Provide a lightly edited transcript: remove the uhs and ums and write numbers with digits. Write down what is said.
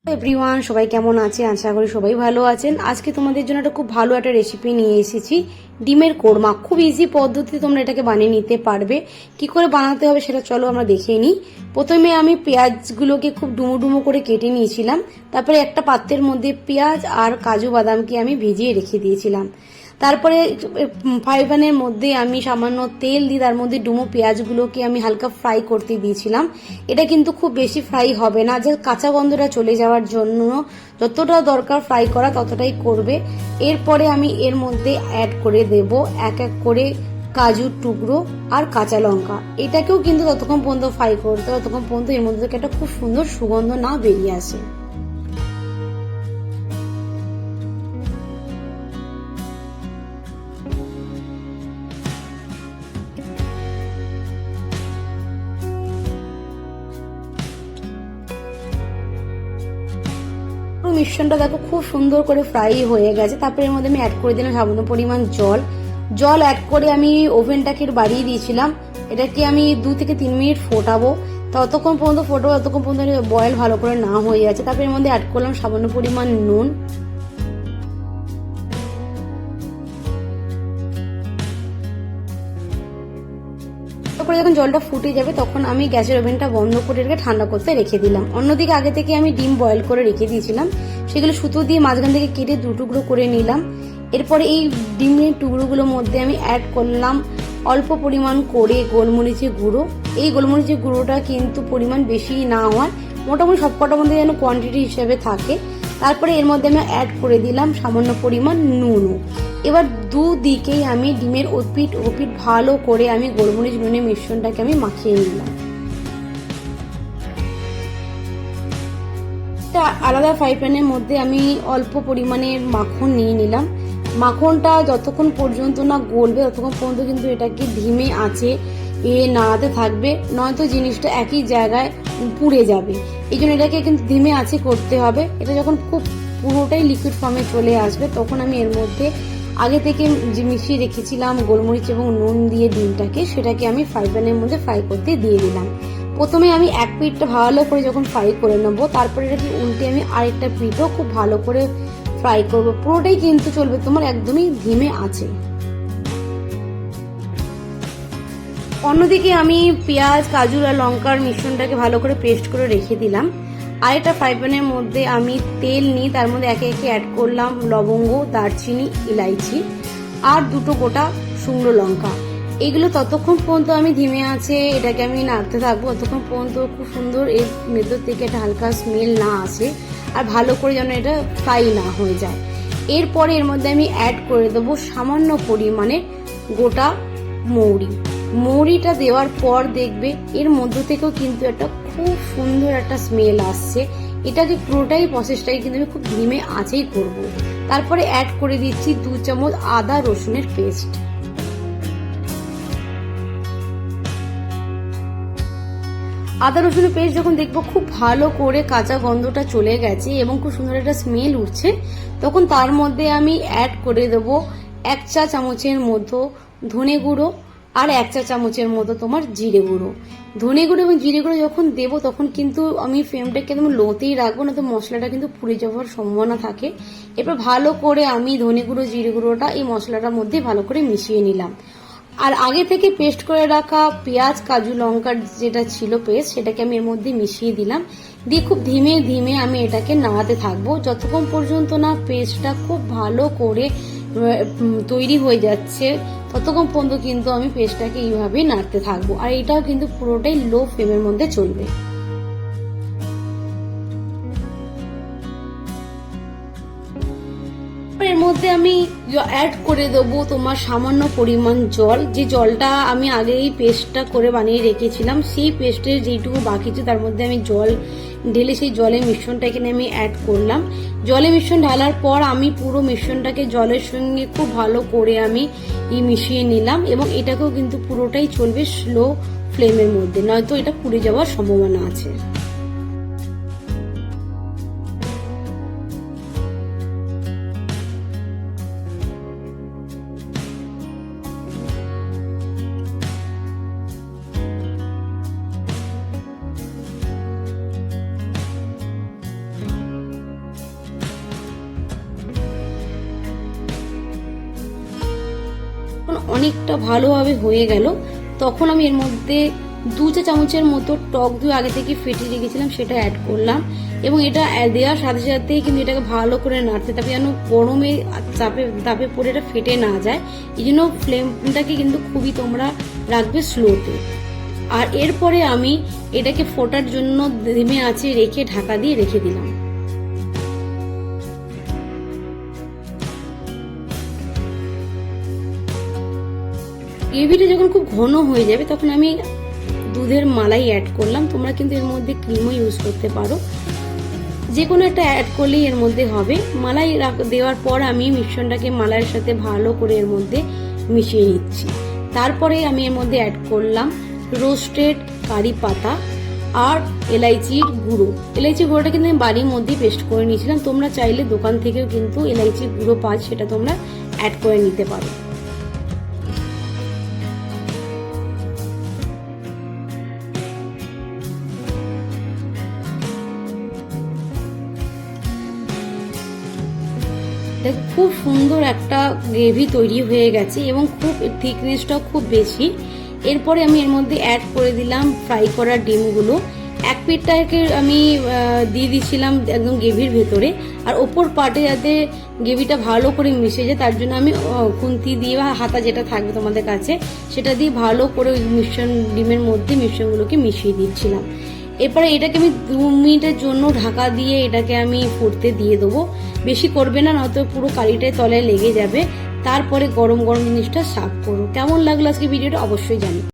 Everyone, সবাই কেমন আছে? আশা করি সবাই ভালো আছেন। আজকে তোমাদের জন্য একটা খুব ভালো একটা রেসিপি নিয়ে এসেছি, ডিমের কোরমা। খুব ইজি পদ্ধতিতে তোমরা এটাকে বানিয়ে নিতে পারবে। কি করে বানাতে হবে সেটা চলো আমরা দেখে নিই। প্রথমে আমি পেঁয়াজগুলোকে খুব ডুমো ডুমো করে কেটে নিয়েছিলাম। তারপরে একটা পাত্রের মধ্যে পেঁয়াজ আর কাজু বাদামকে আমি ভিজিয়ে রেখে দিয়েছিলাম। তারপরে ফ্রাই প্যানের মধ্যে আমি সামান্য তেল দিয়ে তার মধ্যে ডুমো পেঁয়াজগুলোকে আমি হালকা ফ্রাই করতে দিয়েছিলাম। এটা কিন্তু খুব বেশি ফ্রাই হবে না, যে কাঁচা গন্ধটা চলে যাওয়ার জন্য যতটা দরকার ফ্রাই করা ততটাই করবে। এরপরে আমি এর মধ্যে অ্যাড করে দেব এক এক করে কাজুর টুকরো আর কাঁচা লঙ্কা। এটাকেও কিন্তু ততক্ষণ পর্যন্ত ফ্রাই করতে হবে, ততক্ষণ পর্যন্ত এর মধ্যে থেকে একটা খুব সুন্দর সুগন্ধ না বেরিয়ে আসে। মিশ্রণটা দেখো খুব সুন্দর করে ফ্রাই হয়ে গেছে। তারপরে এর মধ্যে আমি অ্যাড করে দিলাম সামান্য পরিমাণ জল অ্যাড করে আমি ওভেনটাকে বাড়িয়ে দিয়েছিলাম। এটাকে আমি 2 থেকে 3 মিনিট ফোটাবো। ততক্ষণ পর্যন্ত ততক্ষণ পর্যন্ত বয়েল ভালো করে না হয়ে যাচ্ছে। তারপরে এর মধ্যে অ্যাড করলাম সামান্য পরিমাণ নুন। তারপরে যখন জলটা ফুটে যাবে তখন আমি গ্যাসের ওভেনটা বন্ধ করে রেখে ঠান্ডা করতে রেখে দিলাম। অন্যদিকে আগে থেকে আমি ডিম বয়েল করে রেখে দিয়েছিলাম, সেগুলো সুতো দিয়ে মাঝখান থেকে কেটে 2 টুকরো করে নিলাম। এরপরে এই ডিমের টুকরোগুলোর মধ্যে আমি অ্যাড করলাম অল্প পরিমাণ করে গোলমরিচের গুঁড়ো। এই গোলমরিচের গুঁড়োটা কিন্তু পরিমাণ বেশি না হওয়ার, মোটামুটি সবকটার মধ্যে যেন কোয়ান্টিটি হিসেবে থাকে। তারপরে এর মধ্যে আমি অ্যাড করে দিলাম সামান্য পরিমাণ নুনও। এবার দুদিকেই আমি ডিমের ওপিট ভালো করে আমি গোলমরিচ নুনের মিশ্রণটাকে আমি মাখিয়ে নিলাম। আলাদা ফ্রাই প্যানের মধ্যে আমি অল্প পরিমাণের মাখন নিয়ে নিলাম। মাখনটা যতক্ষণ পর্যন্ত না গলবে ততক্ষণ পর্যন্ত কিন্তু এটাকে ধিমে আঁচে নাড়াতে থাকবে, নয়তো জিনিসটা একই জায়গায় পুড়ে যাবে। এই জন্য এটাকে কিন্তু ধিমে আঁচে করতে হবে। এটা যখন খুব পুরোটাই লিকুইড ফর্মে চলে আসবে তখন আমি এর মধ্যে আগে থেকে যে মিশিয়ে রেখেছিলাম গোলমরিচ এবং নুন দিয়ে ডিমটাকে, সেটাকে আমি ফ্রাই প্যানের মধ্যে ফ্রাই করতে দিয়ে দিলাম। প্রথমে আমি এক পিঠটা ভালো করে যখন ফ্রাই করে নেবো, তারপরে এটাকে উল্টে আমি আরেকটা পিঠও খুব ভালো করে ফ্রাই করবো। পুরোটাই কিন্তু চলবে তোমার একদমই ধিমে আছে। অন্যদিকে আমি পেঁয়াজ কাজু আর লঙ্কার মিশ্রণটাকে ভালো করে পেস্ট করে রেখে দিলাম। আরেকটা ফ্রাই প্যানের মধ্যে আমি তেল নিয়ে তার মধ্যে একে একে অ্যাড করলাম লবঙ্গ, দারচিনি, ইলাইচি আর 2টো গোটা শুকনো লঙ্কা। এগুলো ততক্ষণ পর্যন্ত আমি ধিমে আছে এটাকে আমি নাড়তে থাকবো, ততক্ষণ পর্যন্ত খুব সুন্দর এর ভেতর থেকে একটা হালকা স্মেল না আসে আর ভালো করে যেন এটা ফ্রাই না হয়ে যায়। এরপরে এর মধ্যে আমি অ্যাড করে দেবো সামান্য পরিমাণে গোটা মৌরিটা দেওয়ার পর দেখবে এর মধ্য থেকেও কিন্তু একটা খুব সুন্দর একটা স্মেল আসছে। এটাকে পুরোটাই প্রসেসটাই কিন্তু আমি খুব ধিমে আঁচেই করব। তারপরে অ্যাড করে দিচ্ছি 2 চামচ আদা রসুনের পেস্ট। আদা রসুনের পেস্ট যখন দেখবো খুব ভালো করে কাঁচা গন্ধটা চলে গেছে এবং খুব সুন্দর একটা স্মেল উঠছে, তখন তার মধ্যে আমি অ্যাড করে দেবো 1 চা চামচের মতো ধনে গুঁড়ো আর 1 চা চামচের মতো তোমার জিরে গুঁড়ো। ধনে গুঁড়ো এবং জিরে গুঁড়ো যখন দেবো তখন কিন্তু আমি ফ্লেমটাকে একদম লোতেই রাখবো, না তো মশলাটা কিন্তু পুড়ে যাওয়ার সম্ভাবনা থাকে। এরপর ভালো করে আমি ধনে গুঁড়ো জিরে গুঁড়োটা এই মশলাটার মধ্যে ভালো করে মিশিয়ে নিলাম। আর আগে থেকে পেস্ট করে রাখা পেঁয়াজ কাজু লঙ্কার যেটা ছিল পেস্ট, সেটাকে আমি এর মধ্যে মিশিয়ে দিলাম। দিয়ে খুব ধীমে আমি এটাকে নাড়াতে থাকবো যতক্ষণ পর্যন্ত না পেস্টটা খুব ভালো করে তৈরি হয়ে যাচ্ছে, ততক্ষণ পর্যন্ত কিন্তু আমি পেস্টটাকে এইভাবেই নাড়তে থাকবো। আর এটাও কিন্তু পুরোটাই লো ফ্লেমের মধ্যে চলবে। এর মধ্যে আমি অ্যাড করে দেবো তোমার সামান্য পরিমাণ জল, যে জলটা আমি আগেই পেস্টটা করে বানিয়ে রেখেছিলাম, সেই পেস্টের যেটুকু বাকি ছিল তার মধ্যে আমি জল ঢেলে সেই জলের মিশ্রণটা এখানে আমি অ্যাড করলাম। জলের মিশ্রণ ঢালার পর আমি পুরো মিশ্রণটাকে জলের সঙ্গে খুব ভালো করে আমি মিশিয়ে নিলাম এবং এটাকেও কিন্তু পুরোটাই চলবে স্লো ফ্লেমের মধ্যে, নয়তো এটা পুড়ে যাওয়ার সম্ভাবনা আছে। খানিকটা ভালোভাবে হয়ে গেল, তখন আমি এর মধ্যে 2 চা চামচের মতো টক দই আগে থেকে ফেটিয়ে রেখেছিলাম সেটা অ্যাড করলাম। এবং এটা দেওয়ার সাথে সাথেই কিন্তু এটাকে ভালো করে নাড়তে থাকবে, যেন গরমে তাপে পড়ে এটা ফেটে না যায়। এই জন্য ফ্লেমটাকে কিন্তু খুবই তোমরা রাখবে স্লোতে। আর এরপরে আমি এটাকে ফোটার জন্য ধিমে আঁচে রেখে ঢাকা দিয়ে রেখে দিলাম। গ্রেভিটা যখন খুব ঘন হয়ে যাবে তখন আমি দুধের মালাই অ্যাড করলাম। তোমরা কিন্তু এর মধ্যে ক্রিমও ইউজ করতে পারো, যে কোনো একটা অ্যাড করলেই এর মধ্যে হবে। মালাই দেওয়ার পর আমি মিশ্রণটাকে মালাইয়ের সাথে ভালো করে এর মধ্যে মিশিয়ে নিচ্ছি। তারপরে আমি এর মধ্যে অ্যাড করলাম রোস্টেড কারি পাতা আর এলাইচির গুঁড়ো। এলাইচি গুঁড়োটা কিন্তু আমি বাড়ির মধ্যেই পেস্ট করে নিয়েছিলাম, তোমরা চাইলে দোকান থেকেও কিন্তু এলাইচি গুঁড়ো পাওয়া, সেটা তোমরা অ্যাড করে নিতে পারো। দেখো খুব সুন্দর একটা গ্রেভি তৈরি হয়ে গেছে এবং খুব থিকনেসটাও খুব বেশি। এরপরে আমি এর মধ্যে অ্যাড করে দিলাম ফ্রাই করা ডিমগুলো। এক পিঠটাকে আমি দিয়ে দিচ্ছিলাম একদম গ্রেভির ভেতরে, আর ওপর পার্টে যাতে গ্রেভিটা ভালো করে মিশে যায় তার জন্য আমি খুন্তি দিয়ে বা হাতা যেটা থাকবে তোমাদের কাছে সেটা দিয়ে ভালো করে ওই ডিমের মধ্যে মিশ্রণগুলোকে মিশিয়ে দিচ্ছিলাম। এরপরে এটাকে আমি 2 মিনিটের জন্য ঢাকা দিয়ে এটাকে আমি ফুটতে দিয়ে দেবো। বেশি করবে না, নয়তো পুরো কারিটায় তলায় লেগে যাবে। তারপরে গরম গরম জিনিসটা সার্ভ করো। কেমন লাগলো আজকে ভিডিওটা অবশ্যই জানি।